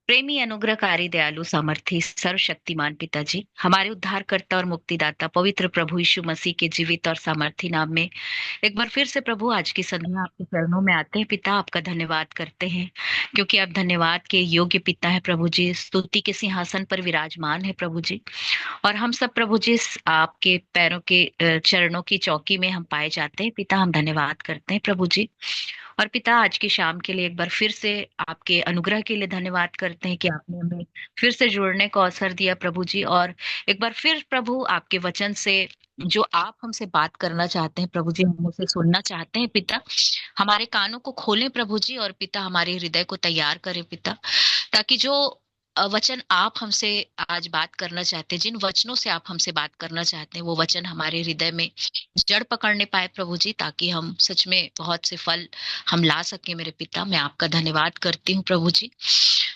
प्रेमी अनुग्रहकारी दयालु सामर्थी सर्वशक्तिमान पिताजी, हमारे उद्धारकर्ता और मुक्तिदाता पवित्र प्रभु यीशु मसीह के जीवित और सामर्थी नाम में एक बार फिर से प्रभु आज की संध्या आपके चरणों में आते हैं। पिता, आपका धन्यवाद करते हैं क्योंकि आप धन्यवाद के योग्य पिता है प्रभु जी। स्तुति के सिंहासन पर विराजमान है प्रभु जी। और हम सब प्रभु जी आपके पैरों के चरणों की चौकी में हम पाए जाते हैं। पिता, हम धन्यवाद करते हैं प्रभु जी। और पिता, आज की शाम के लिए एक बार फिर से आपके अनुग्रह के लिए धन्यवाद करते हैं कि आपने हमें फिर से जुड़ने को अवसर दिया प्रभु जी। और एक बार फिर प्रभु आपके वचन से जो आप हमसे बात करना चाहते हैं प्रभु जी, हम उसे सुनना चाहते हैं पिता। हमारे कानों को खोलें प्रभु जी, और पिता हमारे हृदय को तैयार करें पिता, ताकि जो वचन आप हमसे आज बात करना चाहते हैं, जिन वचनों से आप हमसे बात करना चाहते हैं, वो वचन हमारे हृदय में जड़ पकड़ने पाए प्रभु जी, ताकि हम सच में बहुत से फल हम ला सके मेरे पिता। मैं आपका धन्यवाद करती हूँ प्रभु जी।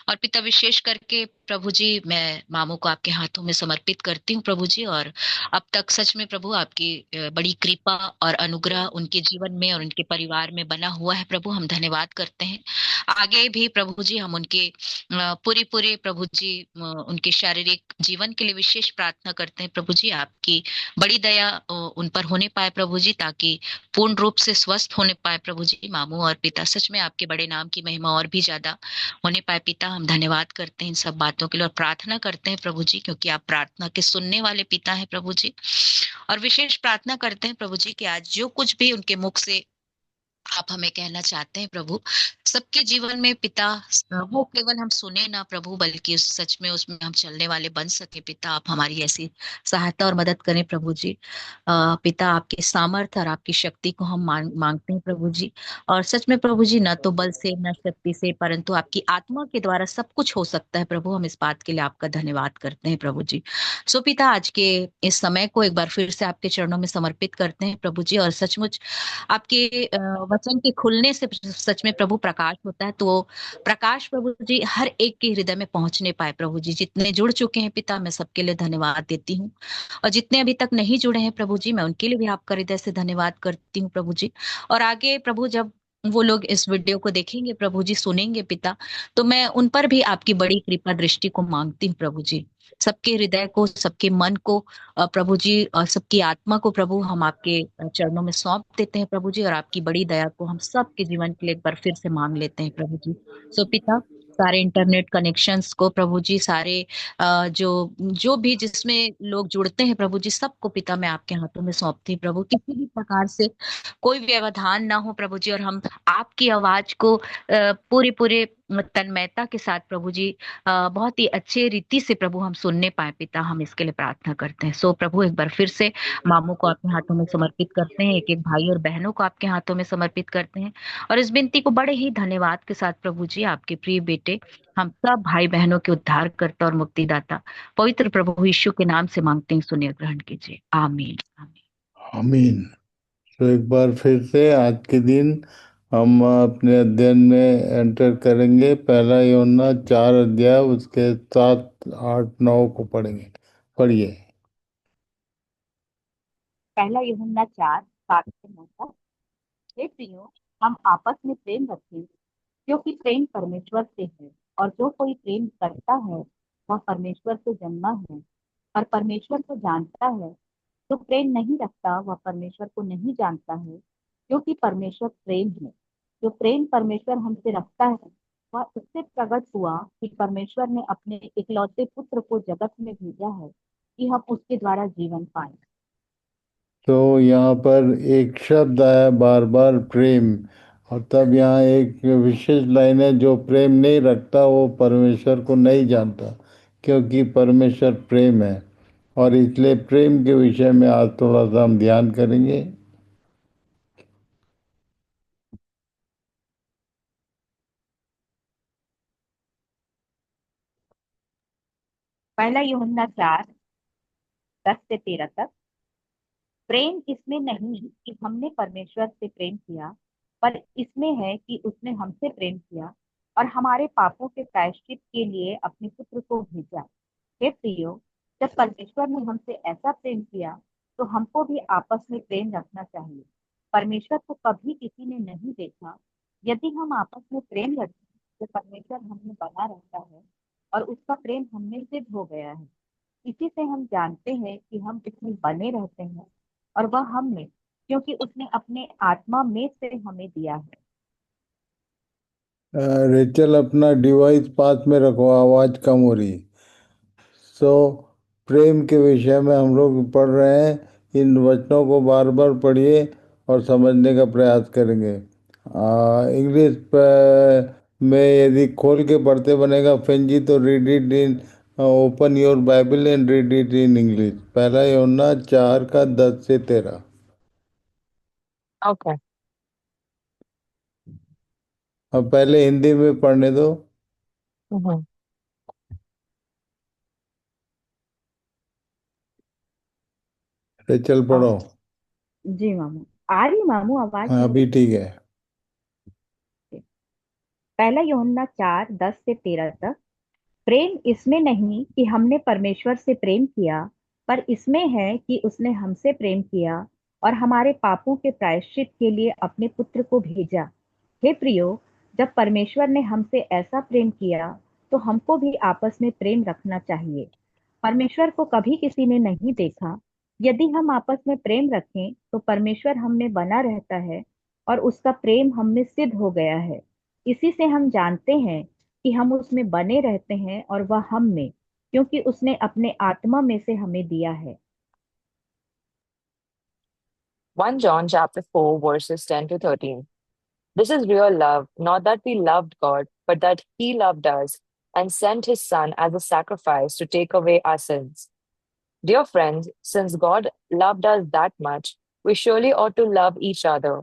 और पिता, विशेष करके प्रभु जी मैं मामू को आपके हाथों में समर्पित करती हूँ प्रभु जी। और अब तक सच में प्रभु आपकी बड़ी कृपा और अनुग्रह उनके जीवन में और उनके परिवार में बना हुआ है प्रभु, हम धन्यवाद करते हैं। आगे भी प्रभु जी हम उनके पूरे पूरे प्रभु जी उनके शारीरिक जीवन के लिए विशेष प्रार्थना करते हैं प्रभु जी। आपकी बड़ी दया उन पर होने पाए प्रभु जी, ताकि पूर्ण रूप से स्वस्थ होने पाए प्रभु जी मामू और पिता। सच में आपके बड़े नाम की महिमा और भी ज्यादा होने पाए पिता। हम धन्यवाद करते हैं इन सब बातों के लिए और प्रार्थना करते हैं प्रभु जी, क्योंकि आप प्रार्थना के सुनने वाले पिता हैं प्रभु जी। और विशेष प्रार्थना करते हैं प्रभु जी कि आज जो कुछ भी उनके मुख से आप हमें कहना चाहते हैं प्रभु, सबके जीवन में पिता वो केवल हम सुने ना प्रभु, बल्कि सच में उसमें हम चलने वाले बन सके पिता। आप हमारी ऐसी सहायता और मदद करें प्रभु जी। पिता, आपके सामर्थ्य और आपकी शक्ति को हम मांगते हैं प्रभु जी। और सच में प्रभु जी, न तो बल से न शक्ति से, परंतु आपकी आत्मा के द्वारा सब कुछ हो सकता है प्रभु। हम इस बात के लिए आपका धन्यवाद करते हैं प्रभु जी। सो पिता, आज के इस समय को एक बार फिर से आपके चरणों में समर्पित करते हैं प्रभु जी। और सचमुच आपके वचन के खुलने से सच में प्रभु प्रकाश होता है। तो वो प्रकाश प्रभु जी हर एक के हृदय में पहुंचने पाए प्रभु जी। जितने जुड़ चुके हैं पिता, मैं सबके लिए धन्यवाद देती हूँ। और जितने अभी तक नहीं जुड़े हैं प्रभु जी, मैं उनके लिए भी आपका हृदय से धन्यवाद करती हूँ प्रभु जी। और आगे प्रभु जब वो लोग इस वीडियो को देखेंगे प्रभु जी, सुनेंगे पिता, तो मैं उन पर भी आपकी बड़ी कृपा दृष्टि को मांगती हूँ प्रभु जी। सबके हृदय को, सबके मन को प्रभु जी, और सबकी आत्मा को प्रभु हम आपके चरणों में सौंप देते हैं प्रभु जी। और आपकी बड़ी दया को हम सबके जीवन के लिए एक बार फिर से मांग लेते हैं प्रभु जी। सो पिता, सारे इंटरनेट कनेक्शंस को प्रभु जी, सारे जो जो भी जिसमें लोग जुड़ते हैं प्रभु जी, सबको पिता मैं आपके हाथों में सौंपती हूँ प्रभु। किसी भी प्रकार से कोई व्यवधान ना हो प्रभु जी, और हम आपकी आवाज को पूरी पूरे तन्मयता के साथ प्रभु जी बहुत ही अच्छे रीति से प्रभु हम सुनने पाए पिता। हम इसके लिए प्रार्थना करते हैं। सो प्रभु, एक बार फिर से मामू को आपके हाथों में समर्पित करते हैं, एक एक भाई और बहनों को आपके हाथों में समर्पित करते हैं। और इस विनती को बड़े ही धन्यवाद के साथ प्रभु जी, आपके प्रिय बेटे हम सब भाई बहनों के उद्धारकर्ता और मुक्तिदाता पवित्र प्रभु यीशु के नाम से मांगते हैं, सुनिए ग्रहण कीजिए। आमीन आमीन। आमीन। तो एक बार फिर से आज के दिन हम अपने अध्ययन में एंटर करेंगे। पहला यूहन्ना 4 अध्याय उसके 7, 8, 9 को पढ़ेंगे। पढ़िए। पहला यूहन्ना 4, 7 से 9 तक। हे प्रियो, हम आपस में प्रेम रखें, क्योंकि प्रेम परमेश्वर से है। और जो कोई प्रेम करता है वह परमेश्वर से जन्मा है और परमेश्वर को जानता है। जो प्रेम नहीं रखता वह परमेश्वर को नहीं जानता है, क्योंकि परमेश्वर प्रेम है। जो प्रेम परमेश्वर हमसे रखता है वह इससे प्रकट हुआ कि परमेश्वर ने अपने इकलौते पुत्र को जगत में भेजा है कि हम उसके द्वारा जीवन पाए। तो यहाँ पर एक शब्द आया बार बार, प्रेम। और तब यहाँ एक विशेष लाइन है, जो प्रेम नहीं रखता वो परमेश्वर को नहीं जानता, क्योंकि परमेश्वर प्रेम है। और इसलिए प्रेम के विषय में आज थोड़ा सा हम ध्यान करेंगे। पहला यूहन्ना 4, 10 से 13 तक। प्रेम इसमें नहीं कि हमने परमेश्वर से प्रेम किया, पर इसमें है कि उसने हमसे प्रेम किया और हमारे पापों के प्रायश्चित के लिए अपने पुत्र को भेजा। हे प्रियो, जब परमेश्वर ने हमसे ऐसा प्रेम किया तो हमको भी आपस में प्रेम रखना चाहिए। परमेश्वर को कभी किसी ने नहीं देखा। यदि हम आपस में प्रेम रखें तो परमेश्वर हममें बना रहता है और उसका प्रेम हममें सिद्ध हो गया है। इसी से हम जानते हैं कि हम इसमें बने रहते हैं और वह हम में, क्योंकि उसने अपने आत्मा में से हमें दिया है। रेचल अपना डिवाइस पास में रखो, आवाज कम हो रही। सो प्रेम के विषय में हम लोग पढ़ रहे हैं। इन वचनों को बार बार पढ़िए और समझने का प्रयास करेंगे। इंग्लिश में यदि खोल के पढ़ते बनेगा फेंजी, तो read it in, open your Bible and read it in English. पहला यूहन्ना 4 का 10 से 13। Okay. अब पहले हिंदी में पढ़ने दो। Mm-hmm. रेचल Uh, पढ़ो। जी मामू। आ रही मामू आवाज हाँ मेरी? अभी ठीक है। पहला यूहन्ना 4:10 से 13 तक। प्रेम इसमें नहीं कि हमने परमेश्वर से प्रेम किया, पर इसमें है कि उसने हमसे प्रेम किया और हमारे पापों के प्रायश्चित के लिए अपने पुत्र को भेजा। हे प्रियो, जब परमेश्वर ने हमसे ऐसा प्रेम किया तो हमको भी आपस में प्रेम रखना चाहिए। परमेश्वर को कभी किसी ने नहीं देखा। यदि हम आपस में प्रेम रखें तो परमेश्वर हम में बना रहता है और उसका प्रेम हम में सिद्ध हो गया है। इसी से हम जानते हैं कि हम उसमें बने रहते हैं और वह हम में, क्योंकि उसने अपने आत्मा में से हमें दिया है। 1 John chapter 4, verses 10 to 13. This is real love, not that we loved God, but that He loved us and sent His Son as a sacrifice to take away our sins. Dear friends, since God loved us that much, we surely ought to love each other.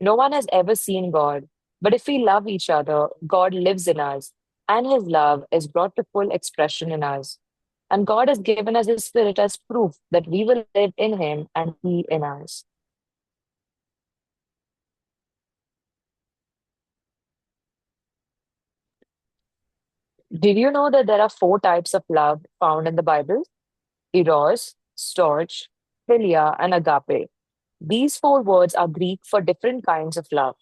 No one has ever seen God, but if we love each other, God lives in us, and His love is brought to full expression in us. And God has given us His Spirit as proof that we will live in Him and He in us. Did you know that there are 4 types of love found in the Bible? Eros, Storge, Philia, and Agape. These 4 words are Greek for different kinds of love.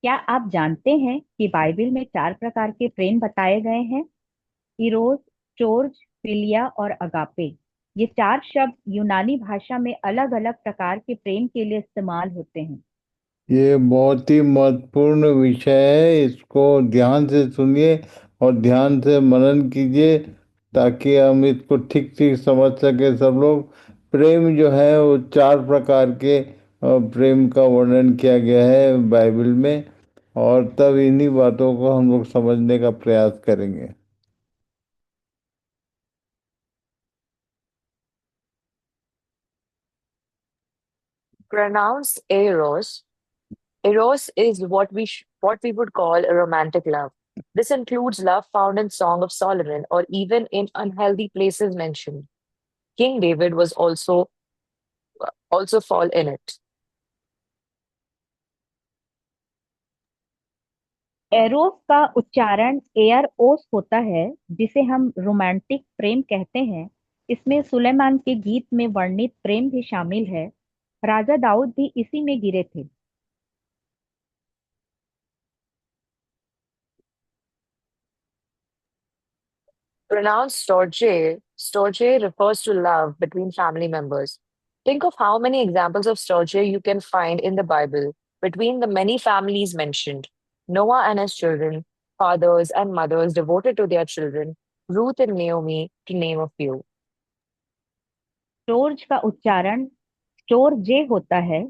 क्या आप जानते हैं कि Bible में 4 प्रकार के प्रेम बताए गए हैं? इरोस, चोर्ज, फिलिया और अगापे। ये 4 शब्द यूनानी भाषा में अलग अलग प्रकार के प्रेम के लिए इस्तेमाल होते हैं। ये बहुत ही महत्वपूर्ण विषय है, इसको ध्यान से सुनिए और ध्यान से मनन कीजिए, ताकि हम इसको ठीक ठीक समझ सके सब लोग। प्रेम जो है वो 4 प्रकार के प्रेम का वर्णन किया गया है बाइबल में, और तब इन्हीं बातों को हम लोग समझने का प्रयास करेंगे। Pronounce Eros. Eros is what we would call a romantic love. This includes love found in Song of Solomon or even in unhealthy places mentioned. King David was also fall in it. Arrows का उच्चारण air ओस होता है, जिसे हम romantic प्रेम कहते हैं। इसमें सुलेमान के गीत में वर्णित प्रेम भी शामिल है। राजा दाऊद भी इसी में गिरे थे। Pronounced storge. Storge refers to love between family members. Think of how many examples of storge you can find in the Bible between the many families mentioned. Noah and his children, fathers and mothers devoted to their children, Ruth and Naomi, to name a few. चोर्ज का उच्चारण चोर जे होता है,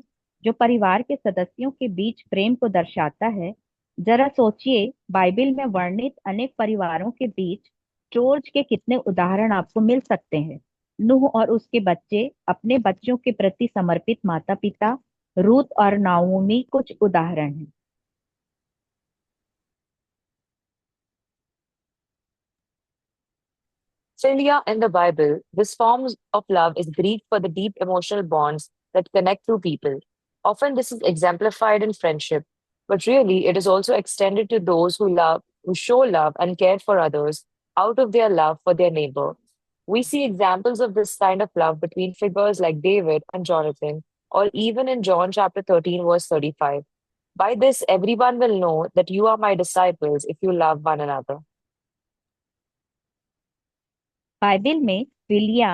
जो परिवार के सदस्यों के बीच प्रेम को दर्शाता है। जरा सोचिए, बाइबल में वर्णित अनेक परिवारों के बीच चोर्ज के कितने उदाहरण आपको मिल सकते हैं। नूह और उसके बच्चे, अपने बच्चों के प्रति समर्पित माता पिता, रूथ और नाओमी कुछ उदाहरण हैं। Philia in the Bible, this form of love is Greek for the deep emotional bonds that connect two people. Often this is exemplified in friendship, but really it is also extended to those who show love and care for others out of their love for their neighbor. We see examples of this kind of love between figures like David and Jonathan, or even in John chapter 13, verse 35. By this, everyone will know that you are my disciples if you love one another. Bible में philia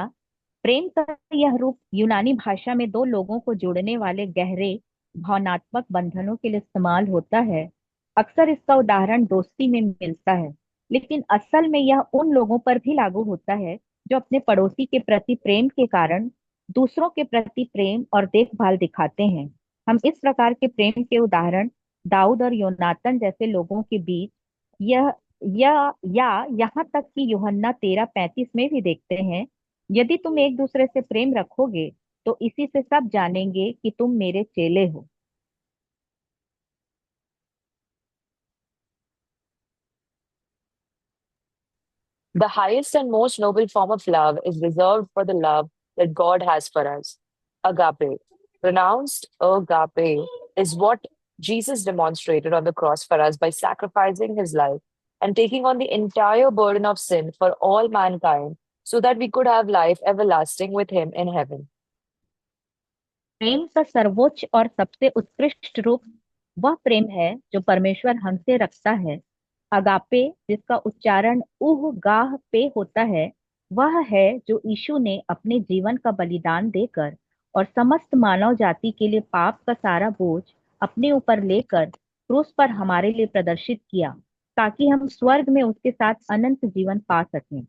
प्रेम का यह रूप यूनानी भाषा में दो लोगों को जोड़ने वाले गहरे भावनात्मक बंधनों के लिए इस्तेमाल होता है। अक्सर इसका उदाहरण दोस्ती में मिलता है, लेकिन असल में यह उन लोगों पर भी लागू होता है जो अपने पड़ोसी के प्रति प्रेम के कारण दूसरों के प्रति प्रेम और देखभाल दिखाते हैं। हम इस प्रकार के प्रेम के उदाहरण दाऊद और योनातन जैसे लोगों के बीच यह या यहाँ तक कि यूहन्ना 13:35 में भी देखते हैं। यदि तुम एक दूसरे से प्रेम रखोगे तो इसी से सब जानेंगे कि तुम मेरे चेले हो। The highest and most noble form of love is reserved for the love that God has for us. Agape. Pronounced agape is what Jesus demonstrated on the cross for us by sacrificing his life and taking on the entire burden of sin for all mankind so that we could have life everlasting with him in heaven. प्रेम का सर्वोच्च और सबसे उत्कृष्ट रूप वह प्रेम है जो परमेश्वर हमसे रखता है। अगापे, जिसका उच्चारण उह गाह पे होता है, वह है जो यीशु ने अपने जीवन का बलिदान देकर और समस्त मानव जाति के लिए पाप का सारा बोझ अपने ऊपर लेकर क्रूस पर हमारे लिए प्रदर्शित किया, ताकि हम स्वर्ग में उसके साथ अनंत जीवन पा सकें।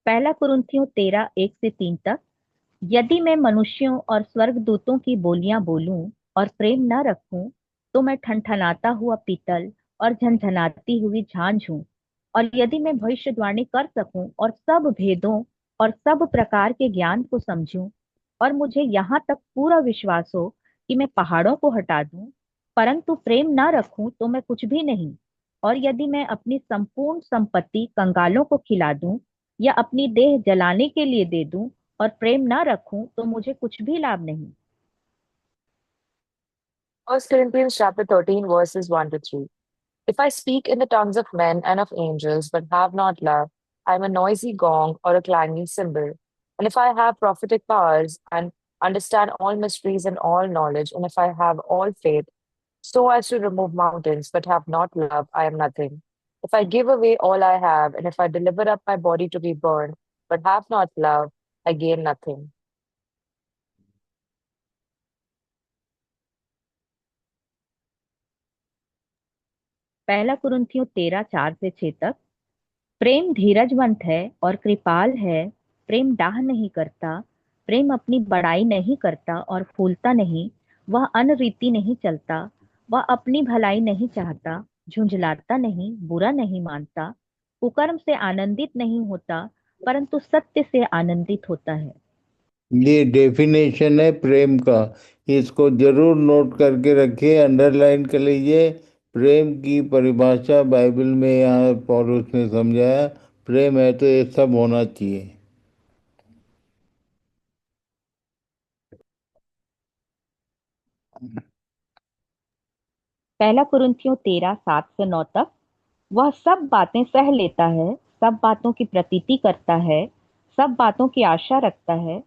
पहला कुरिन्थियों 13:1 से 3 तक। यदि मैं मनुष्यों और स्वर्गदूतों की बोलियां बोलूं और प्रेम न रखूं, तो मैं ठनठनाता हुआ पीतल और झनझनाती हुई झांझ हूं। और यदि मैं भविष्यवाणी कर सकूं और सब भेदों और सब प्रकार के ज्ञान को समझूं, और मुझे यहाँ तक पूरा विश्वास हो कि मैं पहाड़ों को हटा दूं, परंतु प्रेम न रखूं तो मैं कुछ भी नहीं। और यदि मैं अपनी संपूर्ण संपत्ति कंगालों को खिला दूं या अपनी देह जलाने के लिए दे दूं और प्रेम ना रखूं, तो मुझे कुछ भी लाभ नहीं। 1 Corinthians chapter 13, verses 1 to 3. If I speak in the tongues of men and of angels, but have not love, I am a noisy gong or a clanging cymbal. And if I have prophetic powers and understand all mysteries and all knowledge, and if I have all faith, so as to remove mountains, but have not love, I am nothing. If I give away all I have, and if I deliver up my body to be burned, but have not love, I gain nothing. पहला कुरिन्थियों 13:4 से 6 तक। प्रेम धीरजवंत है और कृपाल है। प्रेम डाह नहीं करता। प्रेम अपनी बड़ाई नहीं करता और फूलता नहीं। वह अनरीति नहीं चलता। वह अपनी भलाई नहीं चाहता, झुंझलाता नहीं, बुरा नहीं मानता, कुकर्म से आनंदित नहीं होता, परंतु सत्य से आनंदित होता है। ये डेफिनेशन है प्रेम का, इसको जरूर नोट करके रखिए, अंडरलाइन कर लीजिए। प्रेम की परिभाषा बाइबल में यहाँ पौलुस ने समझाया, प्रेम है तो ये सब होना चाहिए। पहला कुरिन्थियों 13:7 से 9 तक। वह सब बातें सह लेता है, सब बातों की प्रतीति करता है, सब बातों की आशा रखता है,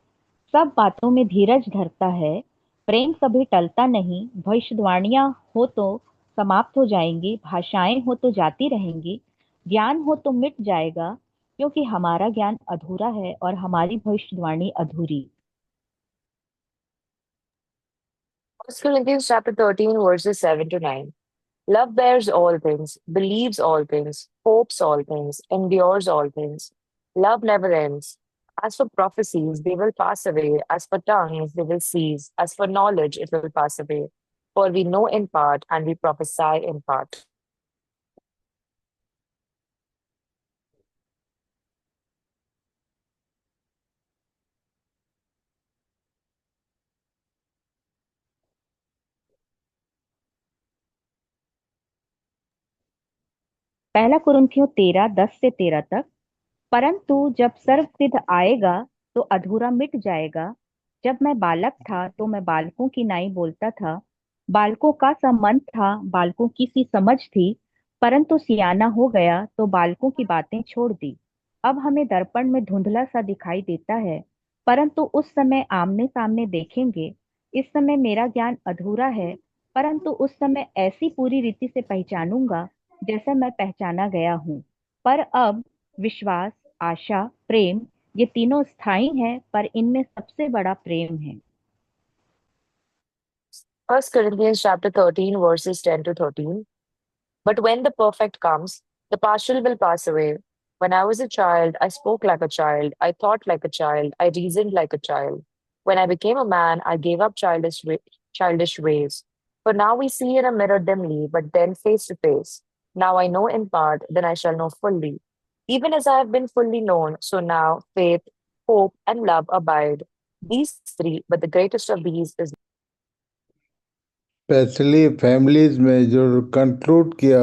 सब बातों में धीरज धरता है। प्रेम कभी टलता नहीं। भविष्यवाणियां हो तो समाप्त हो जाएंगी, भाषाएं हो तो जाती रहेंगी, ज्ञान हो तो मिट जाएगा, क्योंकि हमारा ज्ञान अधूरा है और हमारी भविष्यवाणी अधूरी। 1 Corinthians chapter 13, verses 7 to 9. Love bears all things, believes all things, hopes all things, endures all things. Love never ends. As for prophecies, they will pass away. As for tongues, they will cease. As for knowledge, it will pass away. For we know in part and we prophesy in part. पहला कुरिन्थियों 13:10 से 13 तक। परंतु जब सर्वसिद्ध आएगा तो अधूरा मिट जाएगा। जब मैं बालक था तो मैं बालकों की नाई बोलता था, बालकों का सा मन था, बालकों की सी समझ थी, परंतु सियाना हो गया तो बालकों की बातें छोड़ दी। अब हमें दर्पण में धुंधला सा दिखाई देता है, परंतु उस समय आमने सामने देखेंगे। इस समय मेरा ज्ञान अधूरा है, परंतु उस समय ऐसी पूरी रीति से पहचानूंगा जैसे मैं पहचाना गया हूँ। पर अब विश्वास, आशा, प्रेम, ये तीनों स्थायी हैं, पर इनमें सबसे बड़ा प्रेम है। 1 Corinthians chapter 13, verses 10 to 13. But when the perfect comes, the partial will pass away. When I was a child, I spoke like a child, I thought like a child, I reasoned like a child. When I became a man, I gave up childish ways. For now we see in a mirror dimly, but then face to face. Now I know in part, then I shall know fully. Even as I have been fully known, so now faith, hope, and love abide. These three, but the greatest of these is specially families में जो conclude किया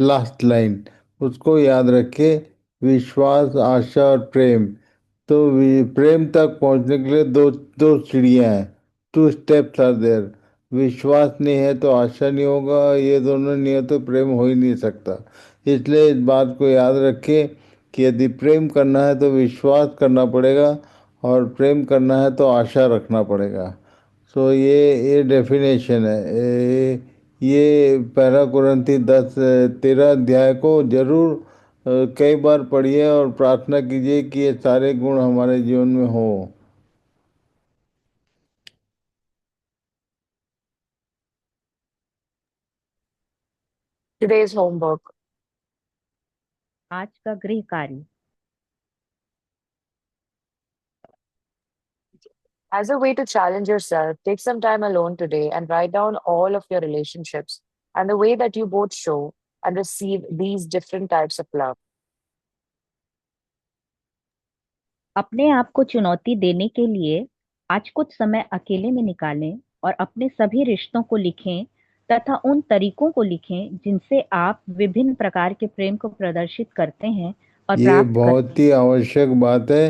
last line, उसको याद रखे। विश्वास, आशा और प्रेम। तो प्रेम तक पहुंचने के लिए दो दो सीढ़ियां हैं। 2 steps आर देयर। विश्वास नहीं है तो आशा नहीं होगा, ये दोनों नहीं है तो प्रेम हो ही नहीं सकता। इसलिए इस बात को याद रखें कि यदि प्रेम करना है तो विश्वास करना पड़ेगा, और प्रेम करना है तो आशा रखना पड़ेगा। सो ये डेफिनेशन है। ये पहला कुरिन्थी 10-13 अध्याय को जरूर कई बार पढ़िए और प्रार्थना कीजिए कि ये सारे गुण हमारे जीवन में हो। today's homework. आज का गृह कार्य। As a way to challenge yourself, take some time alone today and write down all of your relationships and the way that you both show and receive these different types of love. अपने आप को चुनौती देने के लिए आज कुछ समय अकेले में निकालें और अपने सभी रिश्तों को लिखें तथा उन तरीकों को लिखें जिनसे आप विभिन्न प्रकार के प्रेम को प्रदर्शित करते हैं और ये प्राप्त करते बहुत ही आवश्यक बात है।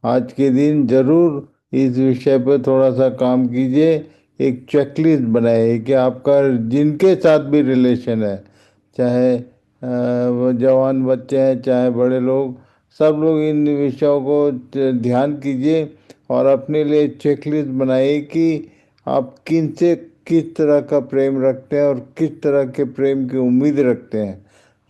आज के दिन जरूर इस विषय पर थोड़ा सा काम कीजिए। एक चेकलिस्ट बनाइए कि आपका जिनके साथ भी रिलेशन है, चाहे वो जवान बच्चे हैं चाहे बड़े लोग, सब लोग इन विषयों को ध्यान कीजिए और अपने लिए चेकलिस्ट बनाइए कि आप किन से किस तरह का प्रेम रखते हैं और किस तरह के प्रेम की उम्मीद रखते हैं।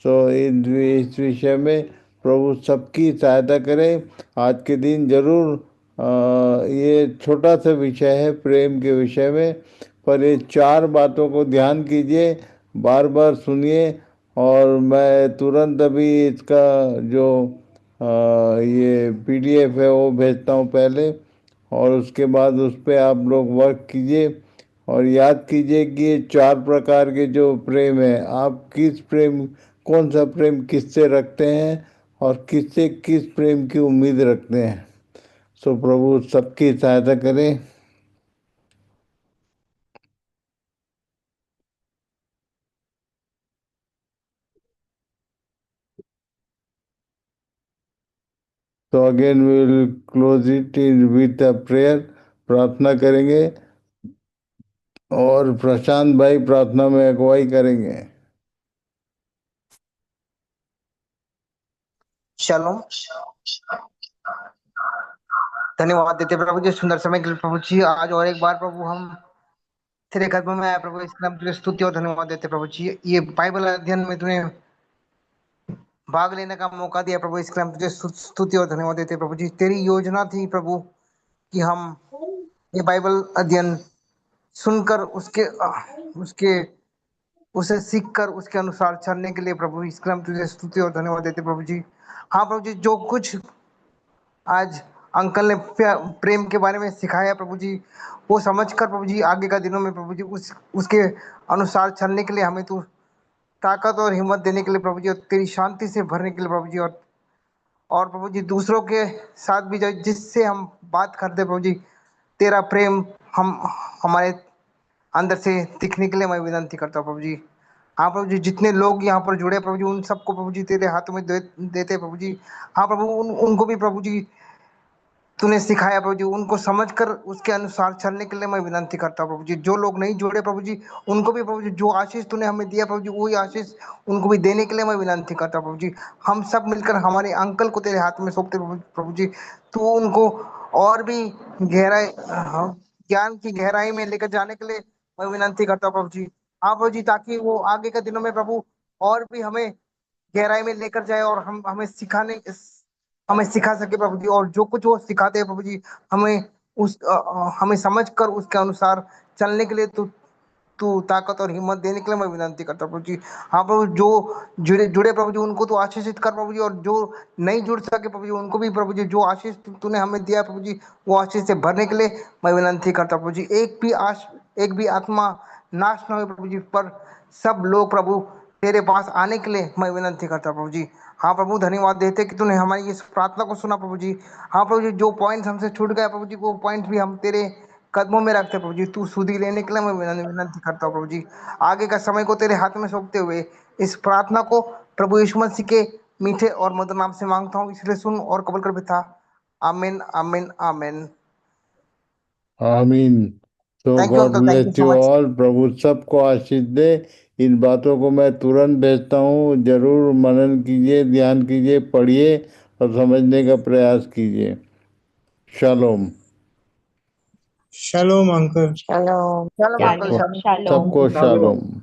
सो इस विषय में प्रभु सबकी सहायता करें। आज के दिन जरूर ये छोटा सा विषय है प्रेम के विषय में, पर ये 4 बातों को ध्यान कीजिए, बार बार सुनिए। और मैं तुरंत अभी इसका जो ये पीडीएफ है वो भेजता हूँ पहले, और उसके बाद उस पर आप लोग वर्क कीजिए और याद कीजिए कि ये 4 प्रकार के जो प्रेम है, आप किस प्रेम, कौन सा प्रेम किससे रखते हैं और किससे किस प्रेम की उम्मीद रखते हैं। सो प्रभु सबकी सहायता करें। तो again we will close it in with a prayer. प्रार्थना करेंगे और प्रशांत भाई प्रार्थना में अगुवाई करेंगे। चलो, धन्यवाद देते प्रभु जी सुंदर समय के लिए। प्रभु जी आज और एक बार प्रभु हम तेरे कदमों में आए प्रभु, इसके नाम तुझे स्तुति और धन्यवाद देते प्रभु जी। ये बाइबल अध्ययन में तूने भाग लेने का मौका दिया प्रभु, इसके नाम तुझे स्तुति और धन्यवाद देते प्रभु जी। तेरी योजना थी प्रभु कि हम ये बाइबल अध्ययन सुनकर उसके उसके उसे सीखकर उसके अनुसार चलने के लिए प्रभु, इसके नाम तुझे स्तुति और धन्यवाद देते प्रभु जी। हाँ प्रभु जी, जो कुछ आज अंकल ने प्रेम के बारे में सिखाया प्रभु जी, वो समझकर प्रभु जी आगे का दिनों में प्रभु जी उसके अनुसार चलने के लिए हमें तू ताकत और हिम्मत देने के लिए प्रभु जी, और तेरी शांति से भरने के लिए प्रभु जी। और प्रभु जी दूसरों के साथ भी जो जिससे हम बात करते प्रभु जी, तेरा प्रेम हम हमारे अंदर से दिखने के लिए मैं विनती करता हूँ प्रभु जी। हाँ प्रभु जी, जितने लोग यहाँ पर जुड़े प्रभु जी, उन सबको प्रभु जी तेरे हाथों में देते प्रभु जी। हाँ प्रभु, उनको भी प्रभु जी तूने सिखाया प्रभु जी, उनको समझकर उसके अनुसार चलने के लिए मैं विनती करता हूँ प्रभु जी। जो लोग नहीं जुड़े प्रभु जी, उनको भी प्रभु जी जो आशीष तूने हमें दिया प्रभु जी, वही आशीष उनको भी देने के लिए मैं विनती करता हूँ प्रभु जी। हम सब मिलकर हमारे अंकल को तेरे हाथ में सौंपते प्रभु जी। तू उनको और भी गहराई, ज्ञान की गहराई में लेकर जाने के लिए मैं विनती करता हूँ प्रभु जी। हाँ प्रभु जी, ताकि वो आगे के दिनों में प्रभु और भी हमें गहराई में लेकर जाए और हमें सिखा सके प्रभु जी। और जो कुछ वो सिखाते हैं प्रभु जी, हमें हमें समझ कर उसके अनुसार चलने के लिए तू तू ताकत और हिम्मत देने के लिए मैं विनती करता हूँ प्रभु जी। हाँ प्रभु, जो जुड़े जुड़े प्रभु जी उनको तो आशीषित कर प्रभु जी, और जो नहीं जुड़ सके प्रभु जी उनको भी प्रभु जी जो आशीष तूने हमें दिया प्रभु जी, वो आशीष से भरने के लिए मैं विनती करता हूँ प्रभु जी। एक भी आत्मा नाश न हो प्रभु जी, पर सब लोग प्रभु तेरे पास आने के लिए मैं विनती करता हूँ प्रभु जी। हाँ प्रभु, धन्यवाद देते कि तूने हमारी इस प्रार्थना को सुना प्रभु जी। हाँ प्रभु जी, जो पॉइंट हमसे छूट गया प्रभु जी, वो पॉइंट भी हम तेरे कदमों में रखते प्रभु जी। तू सुधी लेने के लिए मैं विनती करता हूँ प्रभु जी। आगे का समय को तेरे हाथ में सौंपते हुए इस प्रार्थना को प्रभु यीशु मसीह के मीठे और मधुर नाम से मांगता हूँ, इसलिए सुन और कबूल कर पिता। आमीन, आमीन, आमीन। आमीन। तो thank you God uncle, thank you bless so you much. All. प्रभु सबको आशीष दे। इन बातों को मैं तुरंत भेजता हूँ। जरूर मनन कीजिए, ध्यान कीजिए, पढ़िए और समझने का प्रयास कीजिए। शालोम। Shalom uncle. Shalom. चलो अंकल, शालोम, सबको शालोम। शालोम।